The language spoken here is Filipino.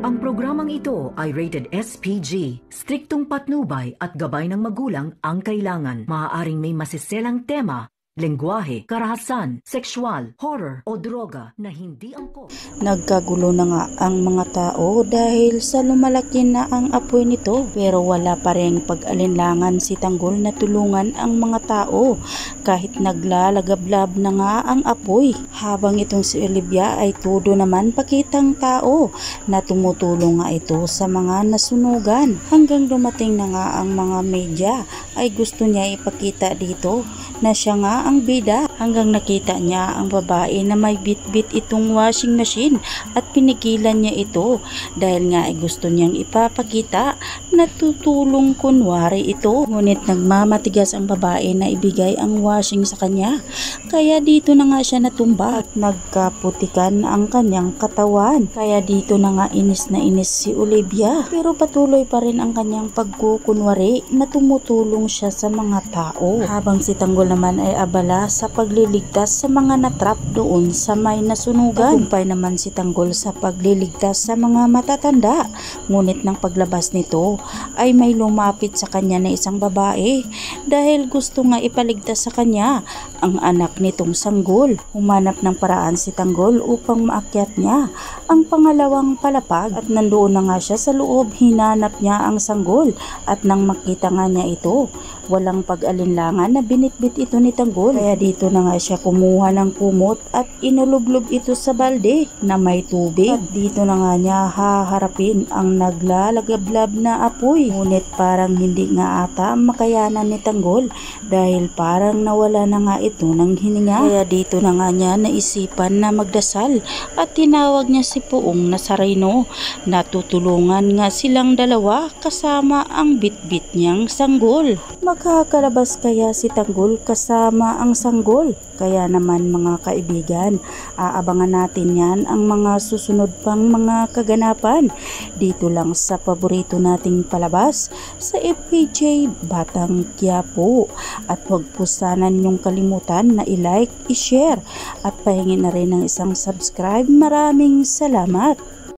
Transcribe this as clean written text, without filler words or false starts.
Ang programang ito ay rated SPG. Striktong patnubay at gabay ng magulang ang kailangan. Maaaring may masiselang tema, lengguwahe, karahasan, sexual, horror o droga na hindi angkop. Nagkagulo na nga ang mga tao dahil sa lumalaki na ang apoy nito, pero wala pa ring pag-alinlangan si Tanggol na tulungan ang mga tao kahit naglalagablab na nga ang apoy. Habang itong si Olivia ay todo naman pakitang tao na tumutulong nga ito sa mga nasunugan. Hanggang dumating na nga ang mga media ay gusto niya ipakita dito na siya nga ang bida, hanggang nakita niya ang babae na may bit-bit itong washing machine at pinigilan niya ito dahil nga ay gusto niyang ipapakita na tutulong kunwari ito. Ngunit nagmamatigas ang babae na ibigay ang washing sa kanya, kaya dito na nga siya natumba at nagkaputikan ang kanyang katawan. Kaya dito na nga inis na inis si Olivia, pero patuloy pa rin ang kanyang pagkukunwari na tumutulong siya sa mga tao, habang si Tanggol naman ay abala sa pagliligtas sa mga natrap doon sa may nasunugan. Tagumpay naman si Tanggol sa pagliligtas sa mga matatanda, ngunit ng paglabas nito ay may lumapit sa kanya na isang babae dahil gusto nga ipaligtas sa kanya ang anak nitong sanggol. Humanap ng paraan si Tanggol upang maakyat niya ang pangalawang palapag at nandoon na nga siya sa loob. Hinanap niya ang sanggol at nang makita nga niya ito, walang pag-alinlangan na binitbit ito ni Tanggol. Kaya dito na nga siya kumuha ng kumot at inulublob ito sa balde na may tubig. At dito na nga niya haharapin ang naglalagablab na apoy. Ngunit parang hindi nga ata makayanan ni Tanggol dahil parang nawala na nga ito ng hininga. Kaya dito na nga niya naisipan na magdasal at tinawag niya si Poong Nazareno na tutulungan nga silang dalawa kasama ang bitbit niyang sanggol. Makakalabas kaya si Tanggol kasama ang sanggol? Kaya naman mga kaibigan, aabangan natin yan ang mga susunod pang mga kaganapan dito lang sa paborito nating palabas sa FPJ Batang Quiapo. At huwag po sana ninyong kalimutan na i-like, i-share at pahingin na rin ng isang subscribe. Maraming salamat!